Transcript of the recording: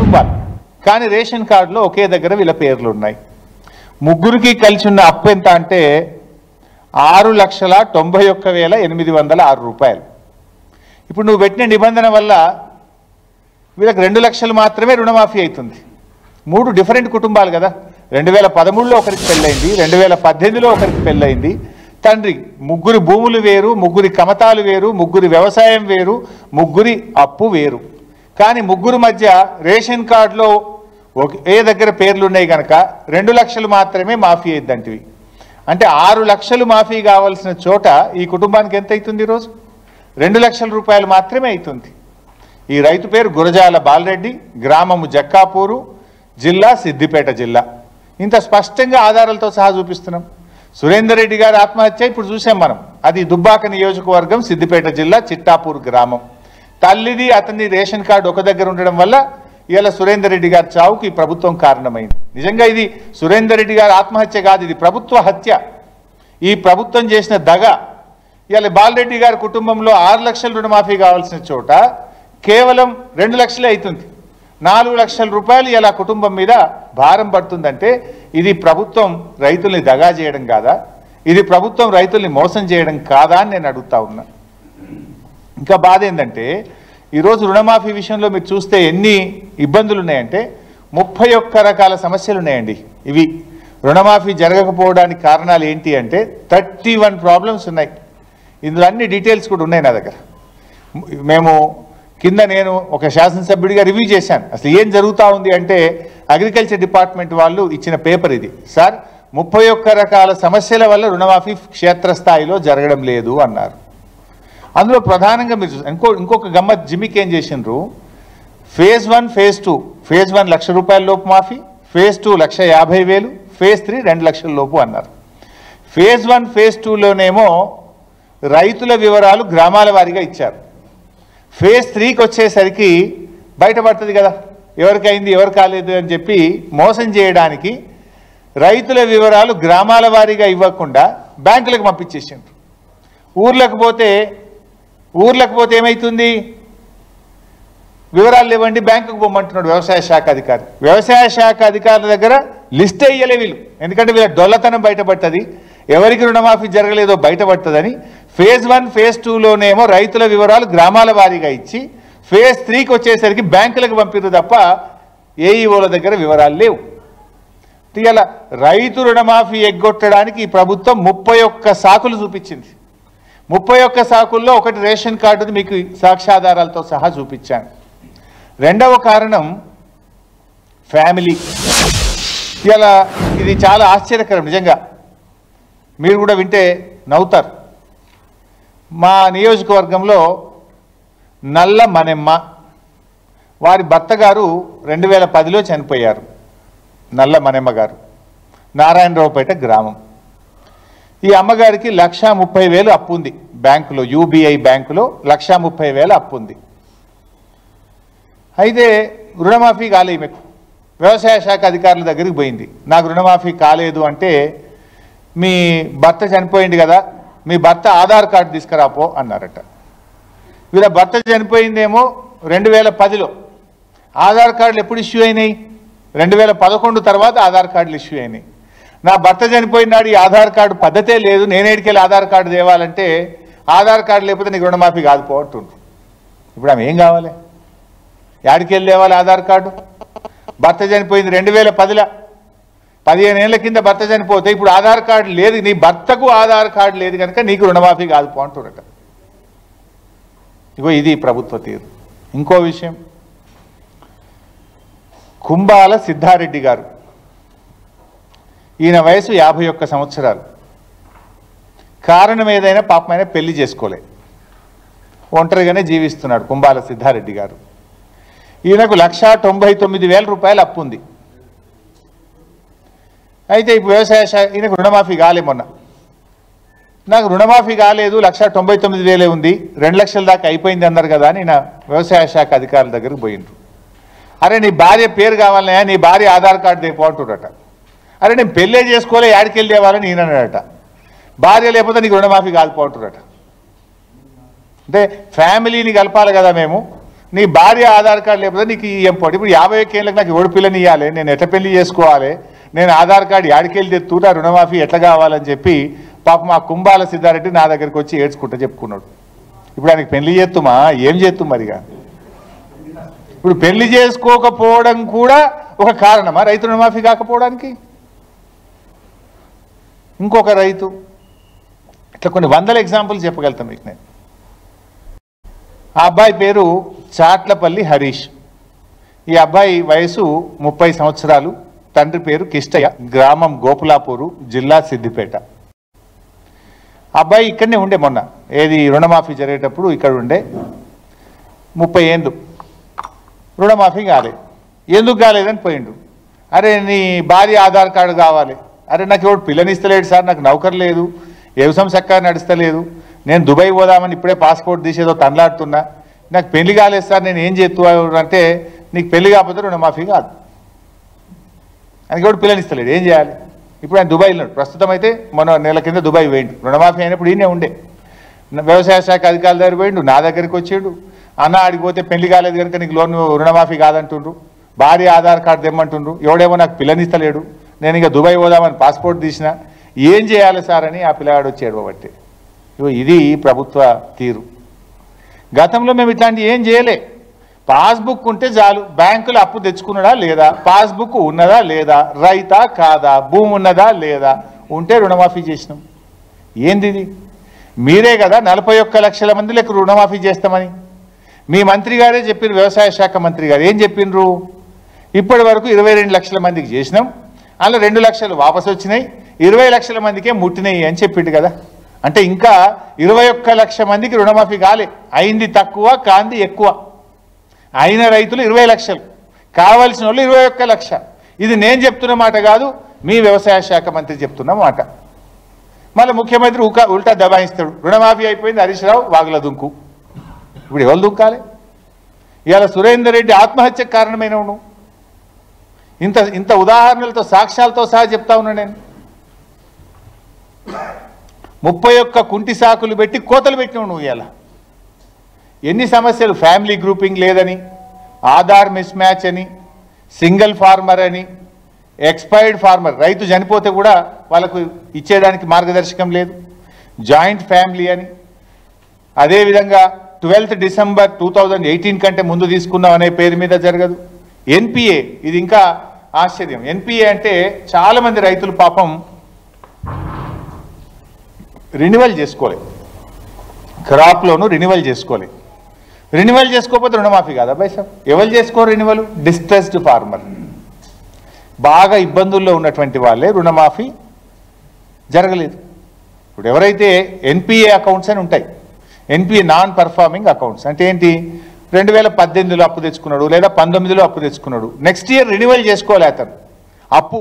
కుటుంబాలు, కానీ రేషన్ కార్డులో ఒకే దగ్గర వీళ్ళ పేర్లు ఉన్నాయి. ముగ్గురికి కలిసి ఉన్న అప్పు ఎంత అంటే 6,91,806 రూపాయలు. ఇప్పుడు నువ్వు పెట్టిన నిబంధన వల్ల వీళ్ళకి 2 లక్షలు మాత్రమే రుణమాఫీ అవుతుంది. 3 డిఫరెంట్ కుటుంబాలు కదా. 2013లో ఒకరికి పెళ్ళైంది, 2018లో ఒకరికి పెళ్ళైంది. తండ్రి ముగ్గురి భూములు వేరు, ముగ్గురి కమతాలు వేరు, ముగ్గురి వ్యవసాయం వేరు, ముగ్గురి అప్పు వేరు. కానీ ముగ్గురు మధ్య రేషన్ కార్డులో ఏ దగ్గర పేర్లు ఉన్నాయి కనుక 2 లక్షలు మాత్రమే మాఫీ అయ్యిద్దంటివి. అంటే 6 లక్షలు మాఫీ కావాల్సిన చోట ఈ కుటుంబానికి ఎంత అవుతుంది? ఈరోజు 2 లక్షల రూపాయలు మాత్రమే అవుతుంది. ఈ రైతు పేరు గురజాల బాలరెడ్డి, గ్రామము జక్కాపూరు, జిల్లా సిద్దిపేట జిల్లా. ఇంత స్పష్టంగా ఆధారాలతో సహా చూపిస్తున్నాం. సురేందర్ రెడ్డి గారి ఆత్మహత్య ఇప్పుడు చూసాం మనం. అది దుబ్బాక నియోజకవర్గం, సిద్దిపేట జిల్లా, చిట్టాపూర్ గ్రామం. తల్లిది అతని రేషన్ కార్డు ఒక దగ్గర ఉండడం వల్ల ఇవాళ సురేందర్ రెడ్డి గారి చావుకు ఈ ప్రభుత్వం కారణమైంది. నిజంగా ఇది సురేందర్ రెడ్డి గారి ఆత్మహత్య కాదు, ఇది ప్రభుత్వ హత్య. ఈ ప్రభుత్వం చేసిన దగ. ఇవాళ బాలరెడ్డి గారి కుటుంబంలో 6 లక్షల రుణమాఫీ కావాల్సిన చోట కేవలం 2 లక్షలే అవుతుంది. 4 లక్షల రూపాయలు ఇలా కుటుంబం మీద భారం పడుతుందంటే ఇది ప్రభుత్వం రైతుల్ని దగా చేయడం కాదా? ఇది ప్రభుత్వం రైతుల్ని మోసం చేయడం కాదా అని నేను అడుగుతా ఉన్నా. ఇంకా బాధ ఏంటంటే ఈరోజు రుణమాఫీ విషయంలో మీరు చూస్తే ఎన్ని ఇబ్బందులు ఉన్నాయంటే 31 రకాల సమస్యలు ఉన్నాయండి. ఇవి రుణమాఫీ జరగకపోవడానికి కారణాలు ఏంటి అంటే 31 ప్రాబ్లమ్స్ ఉన్నాయి. ఇందులో అన్ని డీటెయిల్స్ కూడా ఉన్నాయి నా దగ్గర. మేము కింద నేను ఒక శాసనసభ్యుడిగా రివ్యూ చేశాను. అసలు ఏం జరుగుతూ ఉంది అంటే అగ్రికల్చర్ డిపార్ట్మెంట్ వాళ్ళు ఇచ్చిన పేపర్ ఇది. సార్ 31 రకాల సమస్యల వల్ల రుణమాఫీ క్షేత్రస్థాయిలో జరగడం లేదు అన్నారు. అందులో ప్రధానంగా మీరు ఇంకొక గమ్మత్ జిమ్మిక్ ఏం చేసిండ్రు, ఫేజ్ 1 ఫేజ్ 2. ఫేజ్ 1 1,00,000 రూపాయల లోపు మాఫీ, ఫేజ్ 2 1,50,000, ఫేజ్ 3 2 లక్షల లోపు అన్నారు. ఫేజ్ 1 ఫేజ్ 2లోనేమో రైతుల వివరాలు గ్రామాల వారీగా ఇచ్చారు. ఫేజ్ 3కి వచ్చేసరికి బయటపడుతుంది కదా ఎవరికైంది ఎవరు కాలేదు అని చెప్పి మోసం చేయడానికి రైతుల వివరాలు గ్రామాల వారీగా ఇవ్వకుండా బ్యాంకులకు పంపించేసిండ్రు. ఊర్లకు పోతే ఏమవుతుంది? వివరాలు లేవండి, బ్యాంకుకు పోమంటున్నాడు వ్యవసాయ శాఖ అధికారి. వ్యవసాయ శాఖ అధికారుల దగ్గర లిస్ట్ వేయలే వీళ్ళు, ఎందుకంటే వీళ్ళ డొల్లతనం బయటపడుతుంది, ఎవరికి రుణమాఫీ జరగలేదో బయటపడుతుందని. ఫేజ్ 1 ఫేజ్ 2లోనేమో రైతుల వివరాలు గ్రామాల వారీగా ఇచ్చి ఫేజ్ 3కి వచ్చేసరికి బ్యాంకులకు పంపిరు తప్ప ఏఈఓల దగ్గర వివరాలు లేవు. ఇలా రైతు రుణమాఫీ ఎగ్గొట్టడానికి ఈ ప్రభుత్వం 31 సాకులు చూపించింది. 31 సాకుల్లో ఒకటి రేషన్ కార్డుది మీకు సాక్ష్యాధారాలతో సహా చూపించాను. రెండవ కారణం ఫ్యామిలీ. ఇలా ఇది చాలా ఆశ్చర్యకరం నిజంగా, మీరు కూడా వింటే నవ్వుతారు. మా నియోజకవర్గంలో నల్ల మನೆమ్మ, వారి భర్త గారు 2010లో చనిపోయారు. నల్ల మನೆమ్మ గారు నారాయణరావుపేట గ్రామం. ఈ అమ్మగారికి 1,30,000 అప్పు ఉంది బ్యాంకులో, యూబీఐ బ్యాంకులో 1,30,000 అప్పు ఉంది. అయితే రుణమాఫీ కాలేదు. మీకు వ్యవసాయ శాఖ అధికారుల దగ్గరికి పోయింది, నాకు రుణమాఫీ కాలేదు అంటే మీ భర్త చనిపోయింది కదా, మీ భర్త ఆధార్ కార్డు తీసుకురాపో అన్నారట. వీళ్ళ భర్త చనిపోయిందేమో 2010లో. ఆధార్ కార్డులు ఎప్పుడు ఇష్యూ అయినాయి? 2011 తర్వాత ఆధార్ కార్డులు ఇష్యూ అయినాయి. నా భర్త చనిపోయినాడు, ఈ ఆధార్ కార్డు పద్ధతే లేదు, నేనేడికెళ్ళి ఆధార్ కార్డు తేవాలంటే ఆధార్ కార్డు లేకపోతే నీకు రుణమాఫీ కాదు పోతుండ్రు. ఇప్పుడు ఆమె ఏం కావాలి? యాడికెళ్ళి తేవాలి ఆధార్ కార్డు? భర్త చనిపోయింది 2010లో, 15 ఏళ్ల కింద భర్త చనిపోతే ఇప్పుడు ఆధార్ కార్డు లేదు, నీ భర్తకు ఆధార్ కార్డు లేదు కనుక నీకు రుణమాఫీ కాదు పోంటురట. ఇగో ఇది ప్రభుత్వ తీరు. ఇంకో విషయం, కుంబాల సిద్ధారెడ్డి గారు, ఈయన వయసు 51 సంవత్సరాలు. కారణం ఏదైనా పాపమైన పెళ్లి చేసుకోలే, ఒంటరిగానే జీవిస్తున్నాడు కుంబాల సిద్ధారెడ్డి గారు. ఈయనకు 1,99,000 రూపాయలు అప్పు ఉంది. అయితే ఇప్పుడు వ్యవసాయ శాఖ ఈయనకు రుణమాఫీ కాలే. మొన్న నాకు రుణమాఫీ కాలేదు, 1,99,000 ఉంది, 2 లక్షల దాకా అయిపోయింది అన్నారు కదా అని నా వ్యవసాయ శాఖ అధికారుల దగ్గరకు పోయిండ్రు. అరే నీ భార్య పేరు కావాలన్నా, నీ భార్య ఆధార్ కార్డు తెపోంటురట. అరే నేను పెళ్ళే చేసుకోలే, యాడికెళ్ళి తేవాలని ఈయన అన్నాడట. భార్య లేకపోతే నీకు రుణమాఫీ కాదు పోంటురట. అంటే ఫ్యామిలీని కలపాలి కదా మేము, నీ భార్య ఆధార్ కార్డు లేకపోతే నీకు ఏం పోటీ. ఇప్పుడు 51 ఏళ్ళకి నాకు ఎవడు పిల్లని ఇవ్వాలి, నేను ఎట్లా పెళ్లి చేసుకోవాలి, నేను ఆధార్ కార్డు యాడికెళ్ళి తెత్తున్నా, రుణమాఫీ ఎట్లా కావాలని చెప్పి పాప మా కుంభాల సిద్ధారెడ్డి నా దగ్గరికి వచ్చి ఏడ్చుకుంటూ చెప్పుకున్నాడు. ఇప్పుడు ఆయనకి పెళ్లి చేస్తుమా, ఏం చేస్తాం మరిగా? ఇప్పుడు పెళ్లి చేసుకోకపోవడం కూడా ఒక కారణమా రైతు రుణమాఫీ కాకపోవడానికి? ఇంకొక రైతు, ఇట్లా కొన్ని వందల ఎగ్జాంపుల్ చెప్పగలుగుతాం మీకు నేను. ఆ అబ్బాయి పేరు చాట్లపల్లి హరీష్. ఈ అబ్బాయి వయసు 30 సంవత్సరాలు. తండ్రి పేరు కిష్టయ్య, గ్రామం గోపులాపూరు, జిల్లా సిద్దిపేట. అబ్బాయి ఇక్కడనే ఉండే, మొన్న ఏది రుణమాఫీ జరిగేటప్పుడు ఇక్కడ ఉండే. 30 ఏళ్ళు రుణమాఫీ కాలేదు. ఎందుకు కాలేదని పోయిండు. అరే నీ భార్య ఆధార్ కార్డు కావాలి. అరే నాకు ఎవడు పిల్లనిస్తలేడు సార్, నాకు నౌకరు లేదు, వ్యవసాయం చక్కగా నడుస్తలేదు, నేను దుబాయ్ పోదామని ఇప్పుడే పాస్పోర్ట్ తీసేదో తనలాడుతున్నా, నాకు పెళ్లి కాలేదు సార్, నేను ఏం చేస్తున్నా అంటే, నీకు పెళ్లి కాకపోతే రుణమాఫీ కాదు. ఆయనకి ఎవడు పిల్లనిస్తలేడు, ఏం చేయాలి? ఇప్పుడు ఆయన దుబాయ్ ఉన్నాడు. ప్రస్తుతం అయితే మన నెల కింద దుబాయ్ పోయిండు. రుణమాఫీ అయినప్పుడు ఈయనే ఉండే. వ్యవసాయ శాఖ అధికారుల దగ్గర పోయిండు, నా దగ్గరికి వచ్చాడు. అన్న ఆడిపోతే పెళ్లి కాలేదు కనుక నీకు లోన్ రుణమాఫీ కాదంటుండ్రు, భార్య ఆధార్ కార్డు తెమ్మంటుండ్రు, ఎవడేమో నాకు పిల్లనిస్తలేడు, నేను ఇక దుబాయ్ పోదామని పాస్పోర్ట్ తీసిన, ఏం చేయాలి సార్ అని ఆ పిల్లగాడు వచ్చాడు. బట్టి ఇది ప్రభుత్వ తీరు. గతంలో మేము ఇట్లాంటి ఏం చేయలే. పాస్బుక్ ఉంటే చాలు, బ్యాంకులో అప్పు తెచ్చుకున్నాడా లేదా, పాస్బుక్ ఉన్నదా లేదా, రైతా కాదా, భూమి ఉన్నదా లేదా, ఉంటే రుణమాఫీ చేసినాం. ఏంది ఇది? మీరే కదా 41 లక్షల మందిలకు రుణమాఫీ చేస్తామని మీ మంత్రి గారే చెప్పారు. వ్యవసాయ శాఖ మంత్రి గారు ఏం చెప్పిండ్రు? ఇప్పటి వరకు 22 లక్షల మందికి చేసినాం, అలా 2 లక్షలు వాపసు వచ్చినాయి, 20 లక్షల మందికే ముట్టినాయి అని చెప్పిండు కదా. అంటే ఇంకా 21 లక్ష మందికి రుణమాఫీ కాలే. అయింది తక్కువ, కాంది ఎక్కువ. అయిన రైతులు 20 లక్షలు, కావాల్సిన వాళ్ళు 21 లక్ష. ఇది నేను చెప్తున్న మాట కాదు, మీ వ్యవసాయ శాఖ మంత్రి చెప్తున్న మాట. మళ్ళీ ముఖ్యమంత్రి ఉల్టా దబాయిస్తాడు. రుణమాఫీ అయిపోయింది, హరీష్ రావు వాగుల దుంకు. ఇప్పుడు ఎవరు దుంకాలి? ఇవాళ సురేందర్ రెడ్డి ఆత్మహత్యకు కారణమైన నువ్వు. ఇంత ఉదాహరణలతో సాక్ష్యాలతో సహా చెప్తా ఉన్నా నేను. 31 కుంటి సాకులు పెట్టి కోతలు పెట్టినావు నువ్వు. ఇవాళ ఎన్ని సమస్యలు? ఫ్యామిలీ గ్రూపింగ్ లేదని, ఆధార్ మిస్ మ్యాచ్ అని, సింగిల్ ఫార్మర్ అని, ఎక్స్పైర్డ్ ఫార్మర్, రైతు చనిపోతే కూడా వాళ్ళకు ఇచ్చేయడానికి మార్గదర్శకం లేదు, జాయింట్ ఫ్యామిలీ అని, అదేవిధంగా 12 డిసెంబర్ 2018 కంటే ముందు తీసుకున్నాం అనే పేరు మీద జరగదు. ఎన్పిఏ, ఇది ఇంకా ఆశ్చర్యం. ఎన్పిఏ అంటే చాలామంది రైతులు పాపం రెన్యువల్ చేసుకోలేదు, క్రాప్ లోను రెన్యువల్ చేసుకోలేదు. రెన్యువల్ చేసుకోకపోతే రుణమాఫీ కాదా పైసా? ఎవరు చేసుకోరు రెన్యువల్? డిస్ట్రెస్డ్ ఫార్మర్, బాగా ఇబ్బందుల్లో ఉన్నటువంటి వాళ్ళే రుణమాఫీ జరగలేదు. ఇప్పుడు ఎవరైతే ఎన్పిఏ అకౌంట్స్ అని ఉంటాయి, ఎన్పిఏ నాన్ పర్ఫార్మింగ్ అకౌంట్స్ అంటే ఏంటి? 2018లో అప్పు తెచ్చుకున్నాడు లేదా 19లో అప్పు తెచ్చుకున్నాడు, నెక్స్ట్ ఇయర్ రెన్యువల్ చేసుకోలే అతను, అప్పు